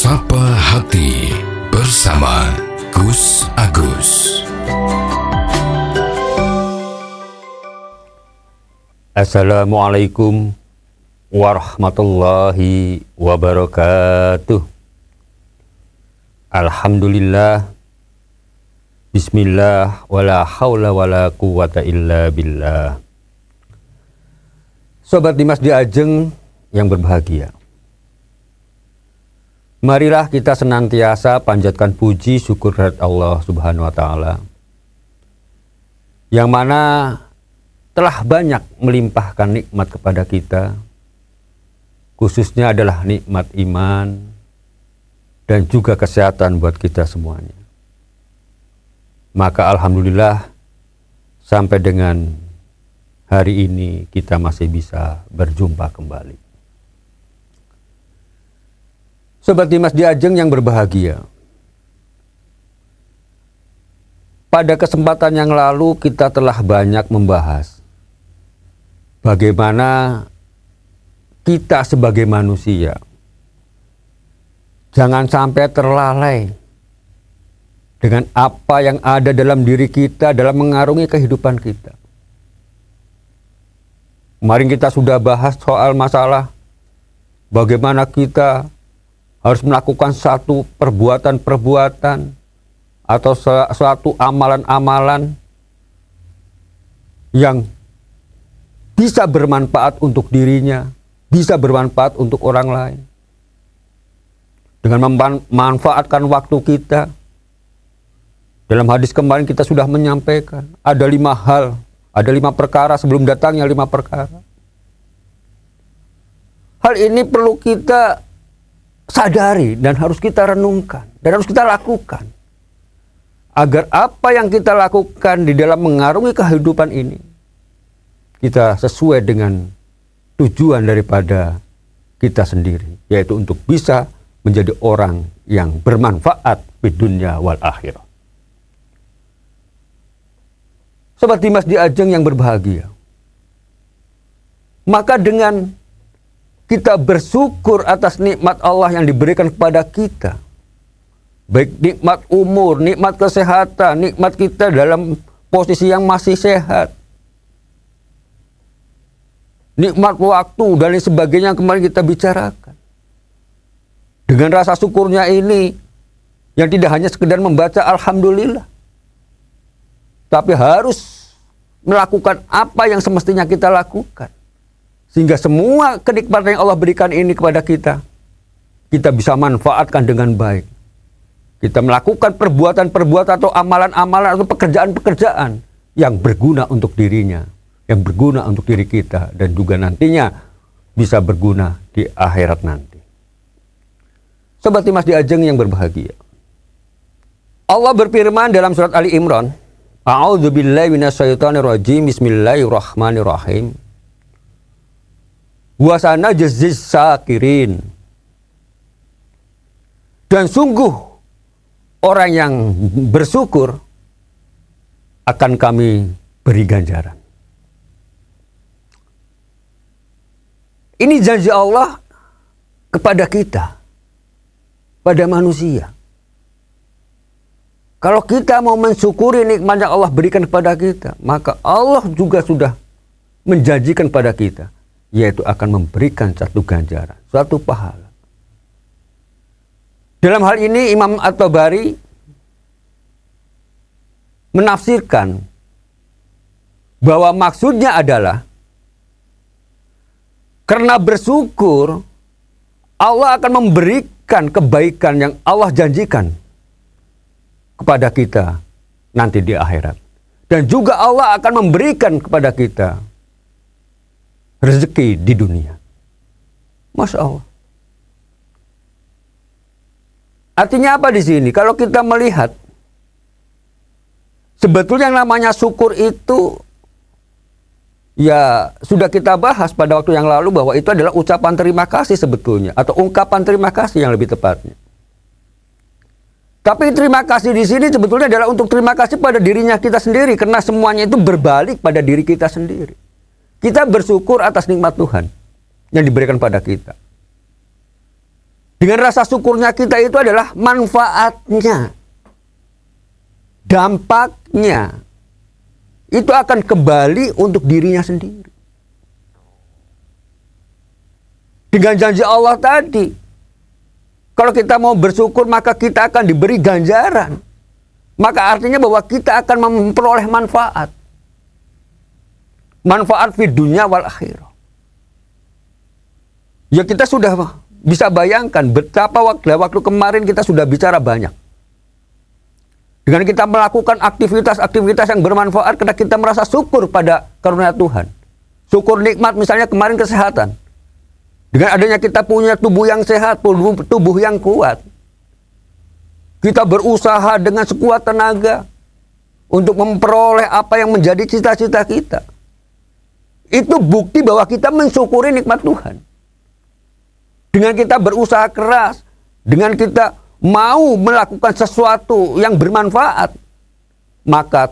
Sapa Hati bersama Gus Agus. Assalamualaikum warahmatullahi wabarakatuh. Alhamdulillah. Bismillah. Wala hawla wala quwata illa billah. Sobat Dimas di Ajeng yang berbahagia, marilah kita senantiasa panjatkan puji syukur kehadirat Allah Subhanahu wa Ta'ala, yang mana telah banyak melimpahkan nikmat kepada kita, khususnya adalah nikmat iman dan juga kesehatan buat kita semuanya. Maka alhamdulillah sampai dengan hari ini kita masih bisa berjumpa kembali. Sobat Dimas di Ajeng yang berbahagia, pada kesempatan yang lalu kita telah banyak membahas bagaimana kita sebagai manusia jangan sampai terlalai dengan apa yang ada dalam diri kita dalam mengarungi kehidupan kita. Kemarin kita sudah bahas soal masalah bagaimana kita harus melakukan satu perbuatan-perbuatan atau suatu amalan-amalan yang bisa bermanfaat untuk dirinya, bisa bermanfaat untuk orang lain. Dengan memanfaatkan waktu kita. Dalam hadis kemarin kita sudah menyampaikan ada 5 hal, ada 5 perkara sebelum datangnya 5 perkara. Hal ini perlu kita sadari dan harus kita renungkan dan harus kita lakukan agar apa yang kita lakukan di dalam mengarungi kehidupan ini kita sesuai dengan tujuan daripada kita sendiri, yaitu untuk bisa menjadi orang yang bermanfaat di dunia wal akhirah. Sobat Dimas di Ajeng yang berbahagia, maka dengan kita bersyukur atas nikmat Allah yang diberikan kepada kita, baik nikmat umur, nikmat kesehatan, nikmat kita dalam posisi yang masih sehat, nikmat waktu dan lain sebagainya yang kemarin kita bicarakan. Dengan rasa syukurnya ini, yang tidak hanya sekedar membaca alhamdulillah, tapi harus melakukan apa yang semestinya kita lakukan. Sehingga semua kenikmatan yang Allah berikan ini kepada kita, kita bisa manfaatkan dengan baik. Kita melakukan perbuatan-perbuatan atau amalan-amalan atau pekerjaan-pekerjaan yang berguna untuk dirinya, yang berguna untuk diri kita, dan juga nantinya bisa berguna di akhirat nanti. Sobat Dimas di Ajeng yang berbahagia, Allah berfirman dalam surat Ali Imran, A'udzubillahi minasyaitonirrajim, Bismillahirrahmanirrahim. Wasana jazis sakirin, dan sungguh orang yang bersyukur akan kami beri ganjaran. Ini janji Allah kepada kita, pada manusia. Kalau kita mau mensyukuri nikmat yang Allah berikan kepada kita, maka Allah juga sudah menjanjikan pada kita, yaitu akan memberikan satu ganjaran, suatu pahala. Dalam hal ini Imam At-Tabari menafsirkan bahwa maksudnya adalah karena bersyukur Allah akan memberikan kebaikan yang Allah janjikan kepada kita nanti di akhirat. Dan juga Allah akan memberikan kepada kita rezeki di dunia. Masya Allah. Artinya apa di sini? Kalau kita melihat, sebetulnya yang namanya syukur itu, ya sudah kita bahas pada waktu yang lalu bahwa itu adalah ucapan terima kasih sebetulnya, atau ungkapan terima kasih yang lebih tepatnya. Tapi terima kasih di sini sebetulnya adalah untuk terima kasih pada dirinya kita sendiri, karena semuanya itu berbalik pada diri kita sendiri. Kita bersyukur atas nikmat Tuhan yang diberikan pada kita. Di Dengan rasa syukurnya kita itu adalah manfaatnya, dampaknya. Itu akan kembali untuk dirinya sendiri. Dengan janji Allah tadi, kalau kita mau bersyukur maka kita akan diberi ganjaran. Maka artinya bahwa kita akan memperoleh manfaat. Manfaat di dunia wal akhirah. Ya kita sudah bisa bayangkan betapa waktu kemarin kita sudah bicara banyak. Dengan kita melakukan aktivitas-aktivitas yang bermanfaat karena kita merasa syukur pada karunia Tuhan. Syukur nikmat misalnya kemarin kesehatan. Dengan adanya kita punya tubuh yang sehat, tubuh yang kuat. Kita berusaha dengan sekuat tenaga untuk memperoleh apa yang menjadi cita-cita kita. Itu bukti bahwa kita mensyukuri nikmat Tuhan. Dengan kita berusaha keras, dengan kita mau melakukan sesuatu yang bermanfaat, maka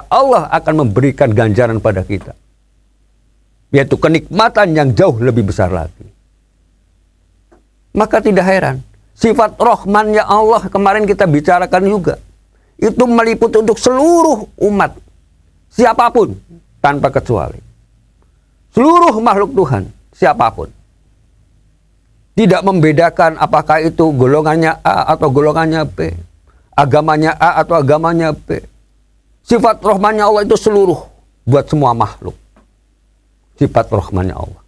Allah akan memberikan ganjaran pada kita. Yaitu kenikmatan yang jauh lebih besar lagi. Maka tidak heran, sifat Rahmannya Allah kemarin kita bicarakan juga. Itu meliputi untuk seluruh umat. Siapapun, tanpa kecuali. Seluruh makhluk Tuhan, siapapun. Tidak membedakan apakah itu golongannya A atau golongannya B. Agamanya A atau agamanya B. Sifat Rahmannya Allah itu seluruh buat semua makhluk. Sifat Rahmannya Allah.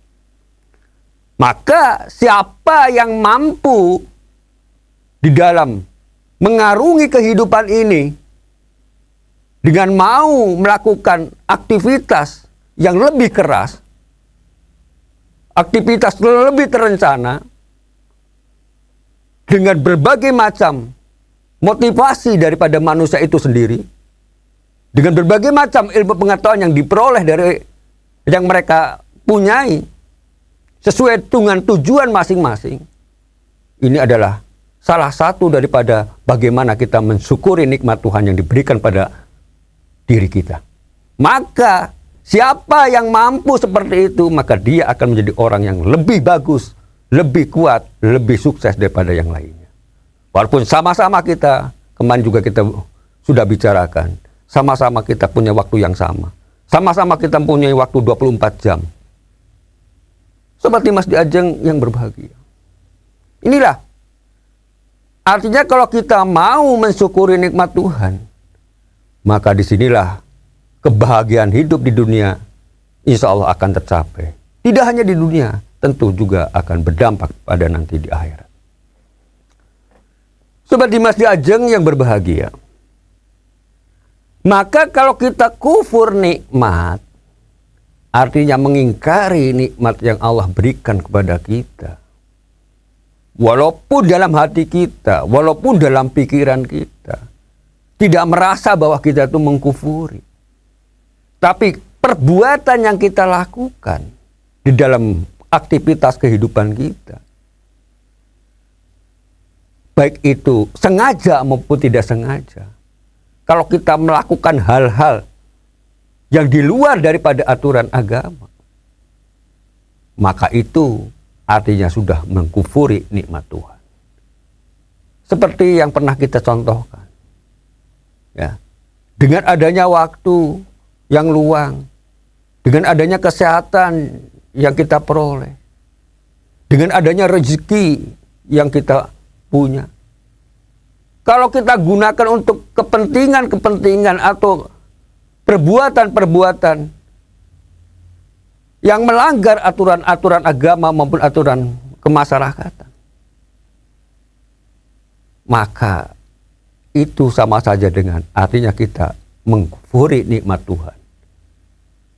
Maka siapa yang mampu di dalam mengarungi kehidupan ini dengan mau melakukan aktivitas yang lebih keras, aktivitas lebih terencana, dengan berbagai macam motivasi daripada manusia itu sendiri, dengan berbagai macam ilmu pengetahuan yang diperoleh dari yang mereka punyai, sesuai dengan tujuan masing-masing. Ini adalah salah satu daripada bagaimana kita mensyukuri nikmat Tuhan yang diberikan pada diri kita. Maka siapa yang mampu seperti itu, maka dia akan menjadi orang yang lebih bagus, lebih kuat, lebih sukses daripada yang lainnya. Walaupun sama-sama kita, kemarin juga kita sudah bicarakan, sama-sama kita punya waktu yang sama. Sama-sama kita punya waktu 24 jam. Sobat Dimas di Ajeng yang berbahagia. Inilah, artinya kalau kita mau mensyukuri nikmat Tuhan, maka disinilah kebahagiaan hidup di dunia, insya Allah akan tercapai. Tidak hanya di dunia, tentu juga akan berdampak pada nanti di akhirat. Sobat Dimas di Ajeng yang berbahagia. Maka kalau kita kufur nikmat, artinya mengingkari nikmat yang Allah berikan kepada kita. Walaupun dalam hati kita, walaupun dalam pikiran kita, tidak merasa bahwa kita itu mengkufuri. Tapi perbuatan yang kita lakukan di dalam aktivitas kehidupan kita, baik itu sengaja maupun tidak sengaja, kalau kita melakukan hal-hal yang di luar daripada aturan agama, maka itu artinya sudah mengkufuri nikmat Tuhan. Seperti yang pernah kita contohkan, ya, dengan adanya waktu yang luang, dengan adanya kesehatan yang kita peroleh, dengan adanya rezeki yang kita punya, kalau kita gunakan untuk kepentingan-kepentingan atau perbuatan-perbuatan yang melanggar aturan-aturan agama maupun aturan kemasyarakatan, maka itu sama saja dengan artinya kita mengkufuri nikmat Tuhan.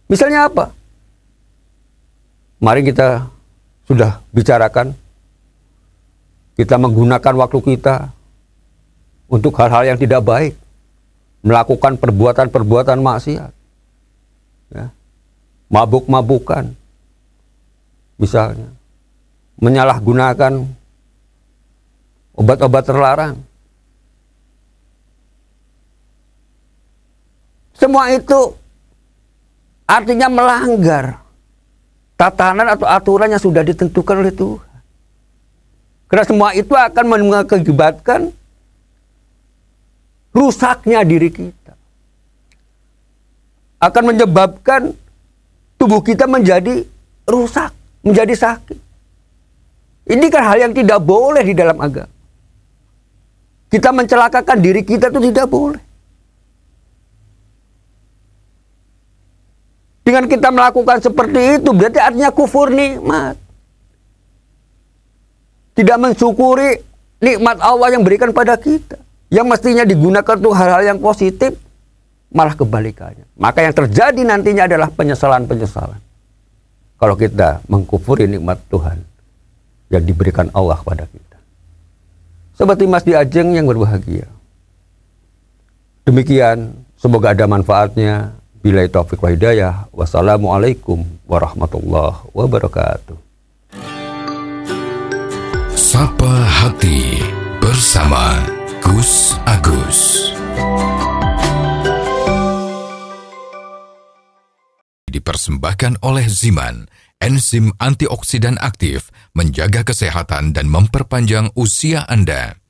Misalnya apa? Mari kita sudah bicarakan, kita menggunakan waktu kita untuk hal-hal yang tidak baik, melakukan perbuatan-perbuatan maksiat, ya, mabuk-mabukan, misalnya, menyalahgunakan obat-obat terlarang. Semua itu artinya melanggar tatanan atau aturan yang sudah ditentukan oleh Tuhan. Karena semua itu akan mengakibatkan rusaknya diri kita. Akan menyebabkan tubuh kita menjadi rusak, menjadi sakit. Ini kan hal yang tidak boleh di dalam agama. Kita mencelakakan diri kita itu tidak boleh. Dengan kita melakukan seperti itu, berarti artinya kufur nikmat. Tidak mensyukuri nikmat Allah yang berikan pada kita. Yang mestinya digunakan untuk hal-hal yang positif, malah kebalikannya. Maka yang terjadi nantinya adalah penyesalan-penyesalan. Kalau kita mengkufuri nikmat Tuhan yang diberikan Allah kepada kita. Sobat Timas di Ajeng yang berbahagia. Demikian, semoga ada manfaatnya. Billahi taufiq wa hidayah. Wassalamualaikum warahmatullahi wabarakatuh. Sapa Hati bersama Gus Agus. Dipersembahkan oleh Ziman, enzim antioksidan aktif, menjaga kesehatan dan memperpanjang usia Anda.